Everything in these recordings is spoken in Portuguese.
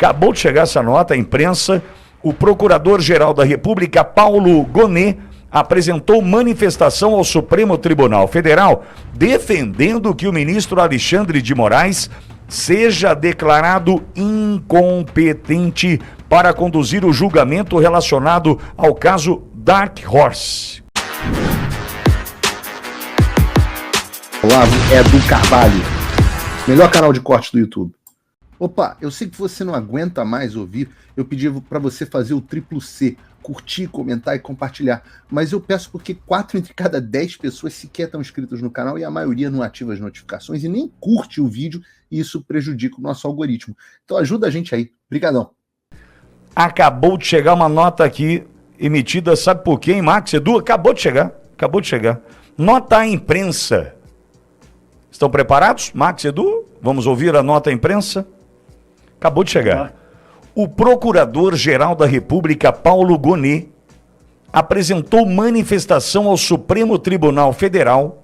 Acabou de chegar essa nota à imprensa. O Procurador-Geral da República, Paulo Gonet, apresentou manifestação ao Supremo Tribunal Federal defendendo que o ministro Alexandre de Moraes seja declarado incompetente para conduzir o julgamento relacionado ao caso Dark Horse. Olá, é do Carvalho, melhor canal de corte do YouTube. Opa, eu sei que você não aguenta mais ouvir, eu pedi para você fazer o triplo C, curtir, comentar e compartilhar, mas eu peço porque 4 entre cada 10 pessoas sequer estão inscritas no canal e a maioria não ativa as notificações e nem curte o vídeo e isso prejudica o nosso algoritmo. Então ajuda a gente aí, brigadão. Acabou de chegar uma nota aqui, emitida, sabe por quem, Max, Edu? Acabou de chegar. Nota à imprensa. Estão preparados, Max, Edu? Vamos ouvir a nota à imprensa? Acabou de chegar. O Procurador-Geral da República, Paulo Gonet, apresentou manifestação ao Supremo Tribunal Federal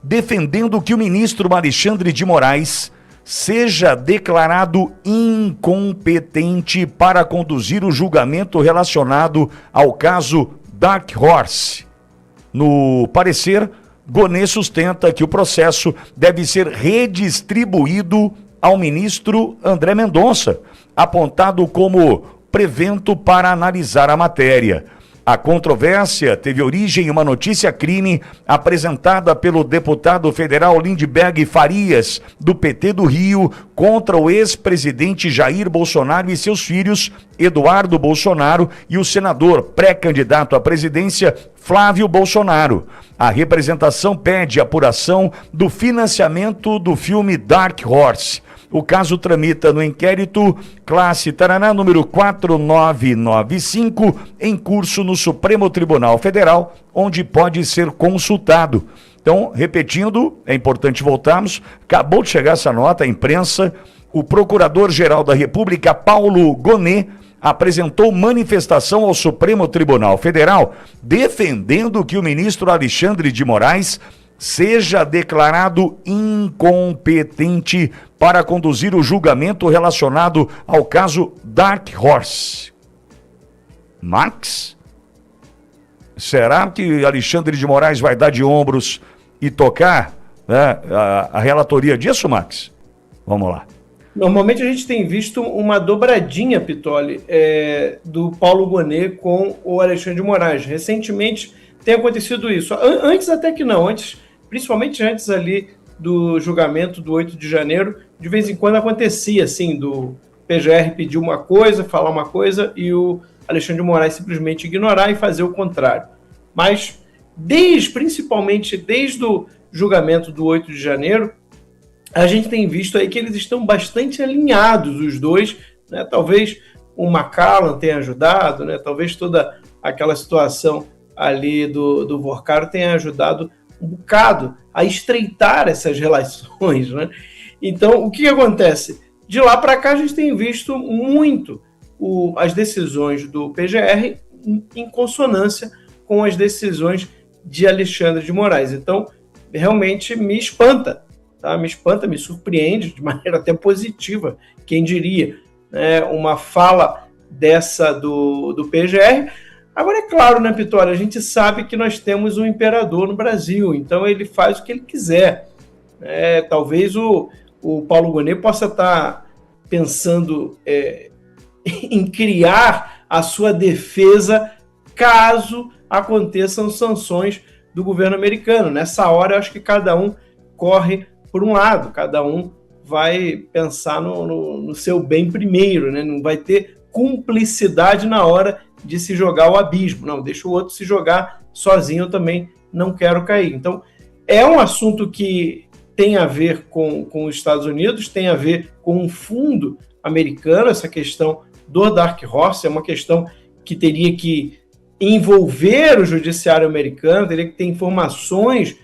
defendendo que o ministro Alexandre de Moraes seja declarado incompetente para conduzir o julgamento relacionado ao caso Dark Horse. No parecer, Gonet sustenta que o processo deve ser redistribuído ao ministro André Mendonça, apontado como prevento para analisar a matéria. A controvérsia teve origem em uma notícia-crime apresentada pelo deputado federal Lindbergh Farias, do PT do Rio, contra o ex-presidente Jair Bolsonaro e seus filhos, Eduardo Bolsonaro, e o senador pré-candidato à presidência, Flávio Bolsonaro. A representação pede apuração do financiamento do filme Dark Horse. O caso tramita no inquérito classe Taraná número 4995, em curso no Supremo Tribunal Federal, onde pode ser consultado. Então, repetindo, é importante voltarmos, acabou de chegar essa nota à imprensa, o Procurador-Geral da República, Paulo Gonet, apresentou manifestação ao Supremo Tribunal Federal defendendo que o ministro Alexandre de Moraes seja declarado incompetente para conduzir o julgamento relacionado ao caso Dark Horse. Max? Será que Alexandre de Moraes vai dar de ombros e tocar, né, a relatoria disso, Max? Vamos lá. Normalmente a gente tem visto uma dobradinha, Pitoli, do Paulo Gonet com o Alexandre de Moraes. Recentemente tem acontecido isso. Antes até que não, principalmente antes ali do julgamento do 8 de janeiro, de vez em quando acontecia assim, do PGR pedir uma coisa, falar uma coisa e o Alexandre de Moraes simplesmente ignorar e fazer o contrário. Mas principalmente desde o julgamento do 8 de janeiro, a gente tem visto aí que eles estão bastante alinhados, os dois, né? Talvez o Macallan tenha ajudado, né? Talvez toda aquela situação ali do Vorcaro tenha ajudado um bocado a estreitar essas relações, né? Então, o que acontece? De lá para cá, a gente tem visto muito as decisões do PGR em consonância com as decisões de Alexandre de Moraes. Então, realmente me espanta, tá? Me espanta, me surpreende de maneira até positiva, quem diria, né? Uma fala dessa do PGR. Agora, é claro, né, Pitoli, a gente sabe que nós temos um imperador no Brasil, então ele faz o que ele quiser. Talvez o Paulo Gonet possa estar pensando em criar a sua defesa caso aconteçam sanções do governo americano. Nessa hora, eu acho que cada um corre por um lado, cada um vai pensar no seu bem primeiro, né? Não vai ter cumplicidade na hora de se jogar ao abismo. Não, deixa o outro se jogar sozinho, eu também não quero cair. Então, é um assunto que tem a ver com os Estados Unidos, tem a ver com um fundo americano, essa questão do Dark Horse, é uma questão que teria que envolver o judiciário americano, teria que ter informações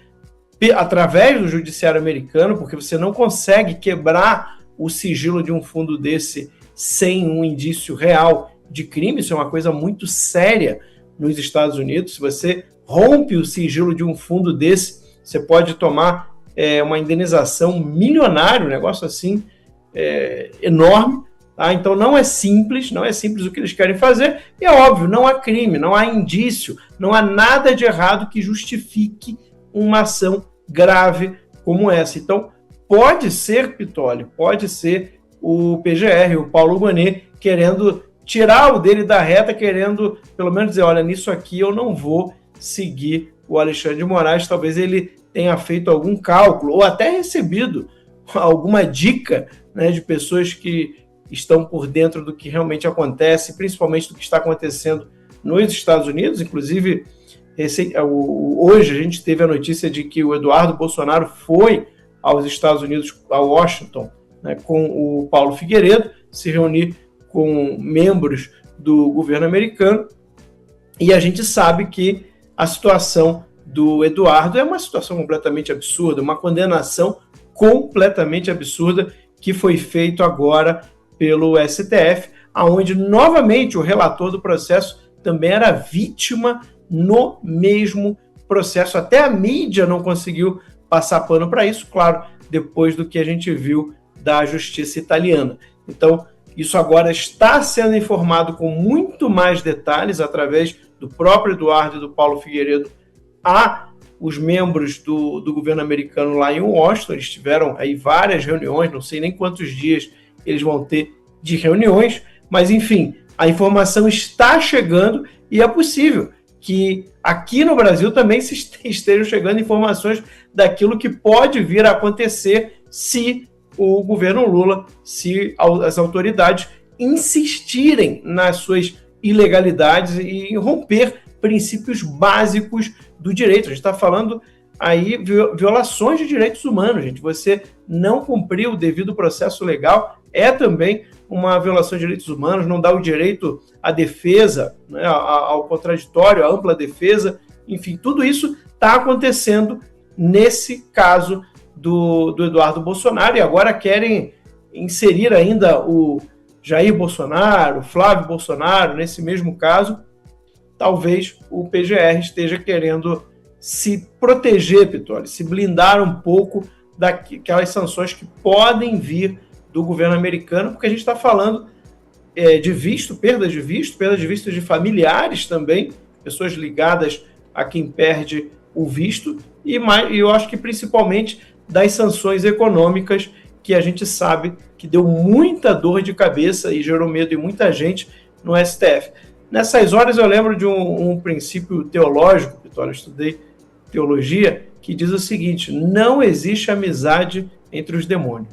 através do judiciário americano, porque você não consegue quebrar o sigilo de um fundo desse sem um indício real de crime. Isso é uma coisa muito séria nos Estados Unidos. Se você rompe o sigilo de um fundo desse, você pode tomar uma indenização milionária, um negócio assim enorme, Tá? Então não é simples o que eles querem fazer, e é óbvio, não há crime, não há indício, não há nada de errado que justifique uma ação grave como essa. Então, pode ser, Pittoli, pode ser o PGR, o Paulo Gonet, querendo tirar o dele da reta, querendo pelo menos dizer, olha, nisso aqui eu não vou seguir o Alexandre de Moraes. Talvez ele tenha feito algum cálculo, ou até recebido alguma dica, né, de pessoas que estão por dentro do que realmente acontece, principalmente do que está acontecendo nos Estados Unidos. Inclusive, hoje a gente teve a notícia de que o Eduardo Bolsonaro foi aos Estados Unidos, a Washington, né, com o Paulo Figueiredo, se reunir com membros do governo americano, e a gente sabe que a situação do Eduardo é uma situação completamente absurda, uma condenação completamente absurda que foi feito agora pelo STF, aonde novamente o relator do processo também era vítima no mesmo processo. Até a mídia não conseguiu passar pano para isso, claro, depois do que a gente viu da justiça italiana. Então, isso agora está sendo informado com muito mais detalhes através do próprio Eduardo e do Paulo Figueiredo a os membros do governo americano lá em Washington. Eles tiveram aí várias reuniões, não sei nem quantos dias eles vão ter de reuniões, mas enfim, a informação está chegando e é possível que aqui no Brasil também estejam chegando informações daquilo que pode vir a acontecer se o governo Lula, se as autoridades insistirem nas suas ilegalidades e romper princípios básicos do direito. A gente está falando aí violações de direitos humanos, gente. Você não cumprir o devido processo legal é também uma violação de direitos humanos, não dá o direito à defesa, né, ao contraditório, à ampla defesa, enfim, tudo isso está acontecendo nesse caso do Eduardo Bolsonaro, e agora querem inserir ainda o Jair Bolsonaro, o Flávio Bolsonaro, nesse mesmo caso. Talvez o PGR esteja querendo se proteger, Pittoli, se blindar um pouco daquelas sanções que podem vir do governo americano, porque a gente está falando de visto, perda de visto de familiares também, pessoas ligadas a quem perde o visto, e eu acho que principalmente das sanções econômicas, que a gente sabe que deu muita dor de cabeça e gerou medo em muita gente no STF. Nessas horas eu lembro de um princípio teológico, Pittoli, eu estudei teologia, que diz o seguinte: não existe amizade entre os demônios.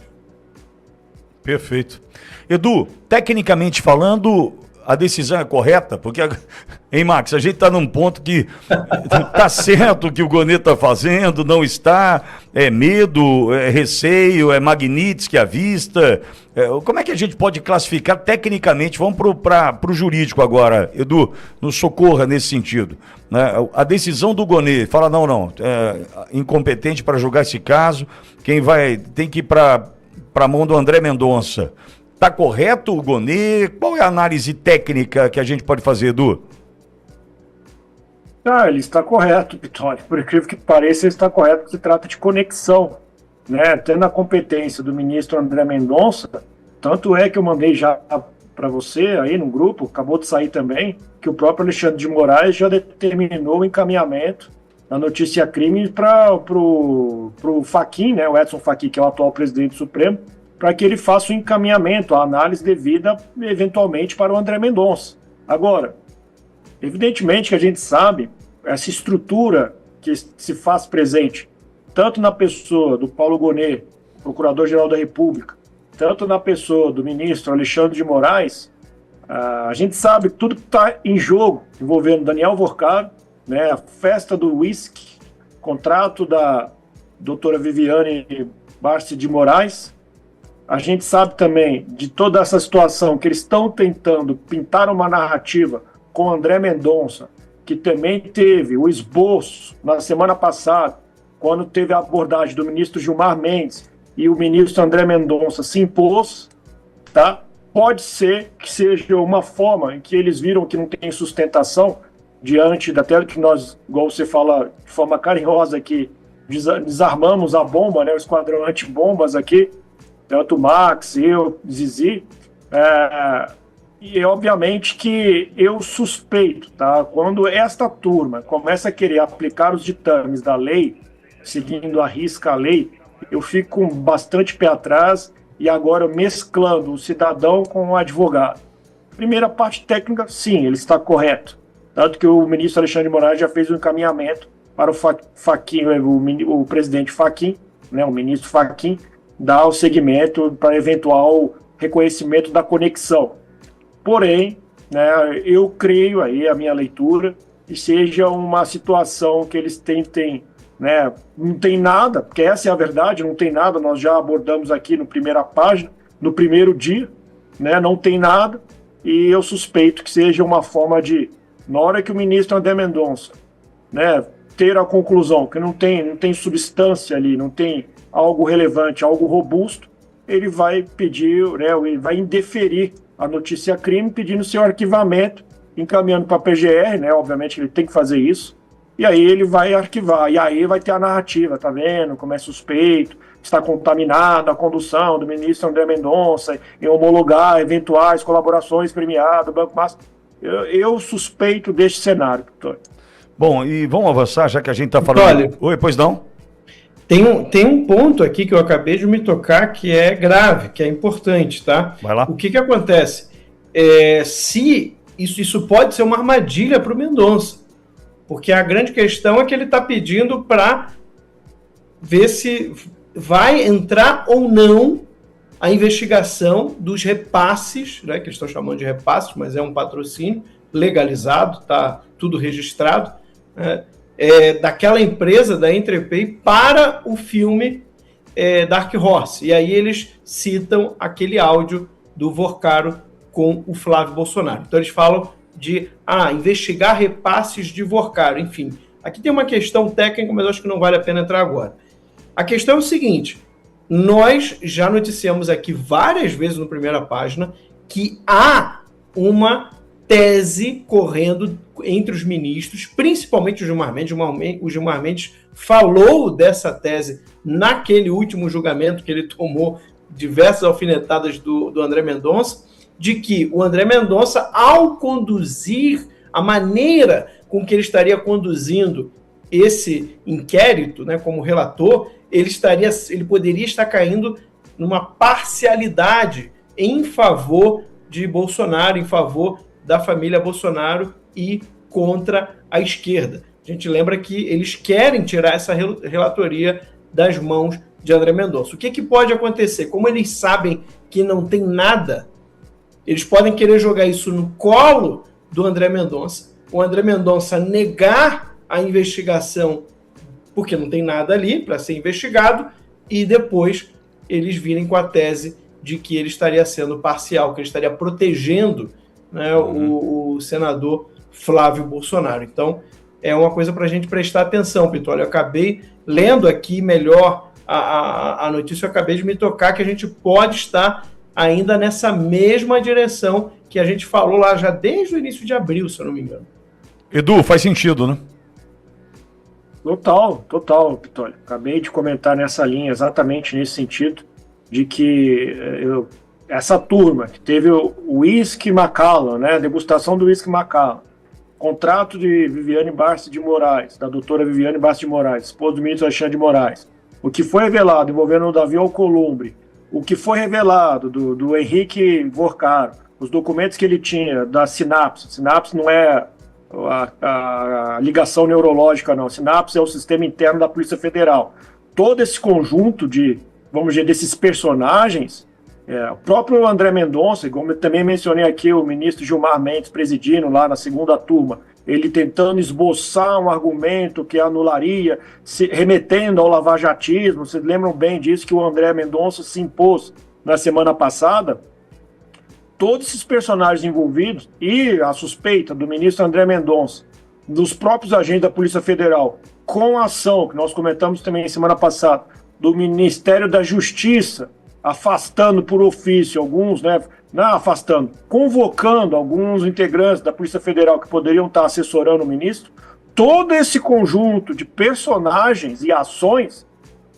Perfeito. Edu, tecnicamente falando, a decisão é correta? Porque, hein, Max, a gente está num ponto que está certo o que o Gonet está fazendo, não está, é medo, é receio, é Magnitsky à vista. Como é que a gente pode classificar tecnicamente? Vamos para o jurídico agora, Edu, nos socorra nesse sentido. Né? A decisão do Gonet, fala não, incompetente para julgar esse caso, tem que ir para a mão do André Mendonça. Está correto o Gonet? Qual é a análise técnica que a gente pode fazer, Edu? Ele está correto, Pittoli. Por incrível que pareça, ele está correto, porque se trata de conexão, né? Tendo a competência do ministro André Mendonça, tanto é que eu mandei já para você aí no grupo, acabou de sair também, que o próprio Alexandre de Moraes já determinou o encaminhamento da notícia crime para o Fachin, né? O Edson Fachin, que é o atual presidente do Supremo, para que ele faça o encaminhamento, a análise devida, eventualmente, para o André Mendonça. Agora, evidentemente que a gente sabe essa estrutura que se faz presente, tanto na pessoa do Paulo Gonet, Procurador-Geral da República, tanto na pessoa do ministro Alexandre de Moraes, a gente sabe que tudo que está em jogo, envolvendo Daniel Vorcado, né, a festa do uísque, contrato da doutora Viviane Barsi de Moraes. A gente sabe também de toda essa situação que eles estão tentando pintar uma narrativa com André Mendonça, que também teve o esboço na semana passada, quando teve a abordagem do ministro Gilmar Mendes e o ministro André Mendonça se impôs, tá? Pode ser que seja uma forma em que eles viram que não tem sustentação diante da tela que nós, igual você fala de forma carinhosa aqui, desarmamos a bomba, né, o esquadrão antibombas aqui, tanto o Max, eu, Zizi, E obviamente que eu suspeito, tá? Quando esta turma começa a querer aplicar os ditames da lei, seguindo à risca a lei, eu fico com bastante pé atrás e agora mesclando o cidadão com o advogado. Primeira parte técnica, sim, ele está correto. Tanto que o ministro Alexandre de Moraes já fez um encaminhamento para o presidente Fachin, né, o ministro Fachin, dar o segmento para eventual reconhecimento da conexão. Porém, né, eu creio aí, a minha leitura, que seja uma situação que eles tentem, né, não tem nada, porque essa é a verdade, não tem nada, nós já abordamos aqui no primeira página, no primeiro dia, né, não tem nada, e eu suspeito que seja uma forma de, na hora que o ministro André Mendonça, né, ter a conclusão que não tem substância ali, não tem algo relevante, algo robusto, ele vai pedir, né, ele vai indeferir a notícia crime, pedindo seu arquivamento, encaminhando para a PGR, né, obviamente ele tem que fazer isso, e aí ele vai arquivar, e aí vai ter a narrativa, tá vendo, como é suspeito, está contaminada a condução do ministro André Mendonça em homologar eventuais colaborações premiadas do Banco Master. Eu suspeito deste cenário, Vitório. Bom, e vamos avançar, já que a gente está falando... Olha, oi, pois não? Tem um ponto aqui que eu acabei de me tocar que é grave, que é importante, tá? Vai lá. O que acontece? Se isso pode ser uma armadilha para o Mendonça, porque a grande questão é que ele está pedindo para ver se vai entrar ou não a investigação dos repasses, né, que eles estão chamando de repasses, mas é um patrocínio legalizado, tá tudo registrado, né, daquela empresa, da Entrepay, para o filme Dark Horse. E aí eles citam aquele áudio do Vorcaro com o Flávio Bolsonaro. Então eles falam de investigar repasses de Vorcaro. Enfim, aqui tem uma questão técnica, mas eu acho que não vale a pena entrar agora. A questão é o seguinte, nós já noticiamos aqui várias vezes no primeira página que há uma tese correndo entre os ministros, principalmente o Gilmar Mendes. O Gilmar Mendes falou dessa tese naquele último julgamento que ele tomou diversas alfinetadas do André Mendonça, de que o André Mendonça, ao conduzir a maneira com que ele estaria conduzindo esse inquérito, né, como relator, ele poderia estar caindo numa parcialidade em favor de Bolsonaro, em favor da família Bolsonaro e contra a esquerda. A gente lembra que eles querem tirar essa relatoria das mãos de André Mendonça. O que pode acontecer? Como eles sabem que não tem nada, eles podem querer jogar isso no colo do André Mendonça, o André Mendonça negar a investigação porque não tem nada ali para ser investigado, e depois eles virem com a tese de que ele estaria sendo parcial, que ele estaria protegendo, né, o senador Flávio Bolsonaro. Então, é uma coisa para a gente prestar atenção, Pitoli. Eu acabei lendo aqui melhor a notícia, eu acabei de me tocar que a gente pode estar ainda nessa mesma direção que a gente falou lá já desde o início de abril, se eu não me engano. Edu, faz sentido, né? Total, Pitoli. Acabei de comentar nessa linha, exatamente nesse sentido, de que essa turma que teve o Whisky Macallan, né, a degustação do Whisky Macallan, contrato de Viviane Barça de Moraes, da doutora Viviane Barça de Moraes, esposa do ministro Alexandre de Moraes, o que foi revelado envolvendo o Davi Alcolumbre, o que foi revelado do Henrique Vorcaro, os documentos que ele tinha da Sinapse. Sinapse não é a ligação neurológica, não. Sinapse é o sistema interno da Polícia Federal. Todo esse conjunto de, vamos dizer, desses personagens, o próprio André Mendonça, como eu também mencionei aqui, o ministro Gilmar Mendes presidindo lá na segunda turma, ele tentando esboçar um argumento que anularia, remetendo ao lavajatismo. Vocês lembram bem disso, que o André Mendonça se impôs na semana passada. Todos esses personagens envolvidos e a suspeita do ministro André Mendonça, dos próprios agentes da Polícia Federal, com a ação, que nós comentamos também semana passada, do Ministério da Justiça, afastando por ofício alguns, né, não afastando, convocando alguns integrantes da Polícia Federal que poderiam estar assessorando o ministro, todo esse conjunto de personagens e ações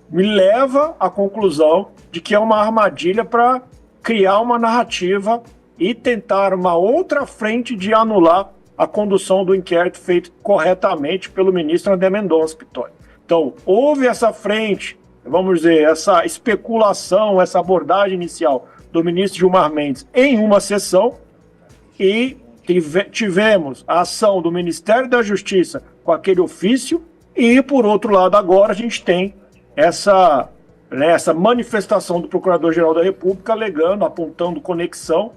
me leva à conclusão de que é uma armadilha para criar uma narrativa e tentar uma outra frente de anular a condução do inquérito feito corretamente pelo ministro André Mendonça, Pitoli. Então, houve essa frente, vamos dizer, essa especulação, essa abordagem inicial do ministro Gilmar Mendes em uma sessão, e tivemos a ação do Ministério da Justiça com aquele ofício, e, por outro lado, agora a gente tem essa manifestação do Procurador-Geral da República alegando, apontando conexão,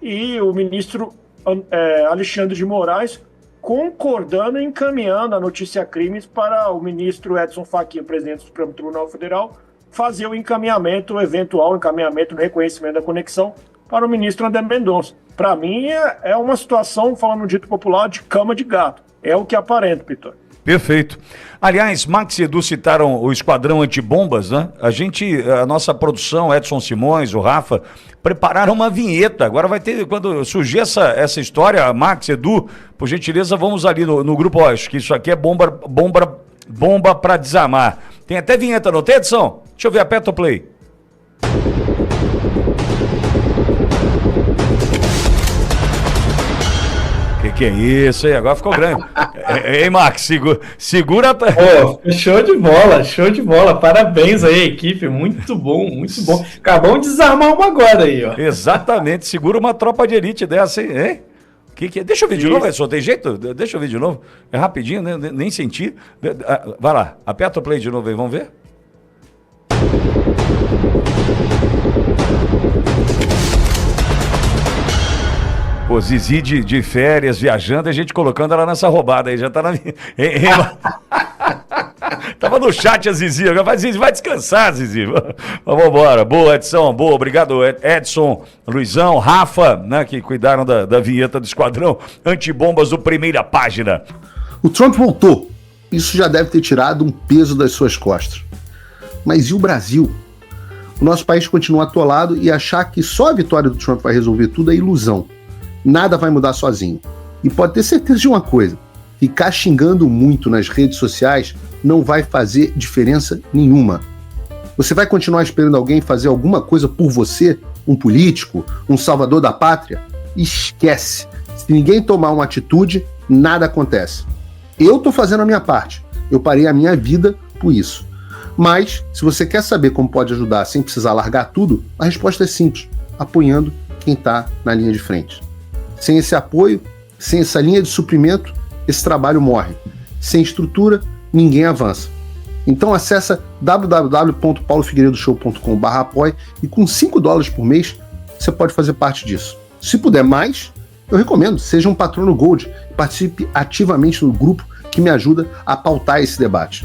e o ministro Alexandre de Moraes concordando e encaminhando a notícia crimes para o ministro Edson Fachin, presidente do Supremo Tribunal Federal, fazer o encaminhamento, o eventual encaminhamento no reconhecimento da conexão para o ministro André Mendonça. Para mim, é uma situação, falando no dito popular, de cama de gato. É o que aparenta, Pitoli. Perfeito. Aliás, Max e Edu citaram o Esquadrão Antibombas, né? A nossa produção, Edson Simões, o Rafa, prepararam uma vinheta. Agora vai ter, quando surgir essa história, Max, Edu, por gentileza, vamos ali no grupo, ó, acho que isso aqui é bomba para desarmar. Tem até vinheta, não tem, Edson? Deixa eu ver, aperta o play. Que é isso, hein? Agora ficou grande. Ei, Max, segura. Show de bola. Parabéns aí, equipe. Muito bom, muito bom. Acabamos de desarmar uma agora aí, ó. Exatamente, segura uma tropa de elite dessa, hein? Que é? Deixa eu ver de novo, só tem jeito? Deixa eu ver de novo. É rapidinho, né? Nem senti. Vai lá, aperta o play de novo aí, vamos ver? Pô, Zizi de férias, viajando, a gente colocando ela nessa roubada aí, já tá na minha... Tava no chat a Zizi, agora Zizi, vai descansar, Zizi. Vamos embora. Boa, Edson, boa, obrigado, Edson, Luizão, Rafa, né, que cuidaram da vinheta do Esquadrão Antibombas do Primeira Página. O Trump voltou. Isso já deve ter tirado um peso das suas costas. Mas e o Brasil? O nosso país continua atolado e achar que só a vitória do Trump vai resolver tudo é ilusão. Nada vai mudar sozinho. E pode ter certeza de uma coisa: ficar xingando muito nas redes sociais não vai fazer diferença nenhuma. Você vai continuar esperando alguém fazer alguma coisa por você, um político, um salvador da pátria? Esquece. Se ninguém tomar uma atitude, nada acontece. Eu tô fazendo a minha parte. Eu parei a minha vida por isso. Mas, se você quer saber como pode ajudar sem precisar largar tudo, a resposta é simples: apoiando quem tá na linha de frente. Sem esse apoio, sem essa linha de suprimento, esse trabalho morre. Sem estrutura, ninguém avança. Então acessa www.paulofigueiredoshow.com/apoie e com $5 por mês você pode fazer parte disso. Se puder mais, eu recomendo, seja um patrono Gold e participe ativamente no grupo que me ajuda a pautar esse debate.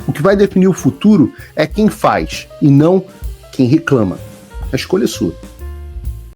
O que vai definir o futuro é quem faz e não quem reclama. A escolha é sua.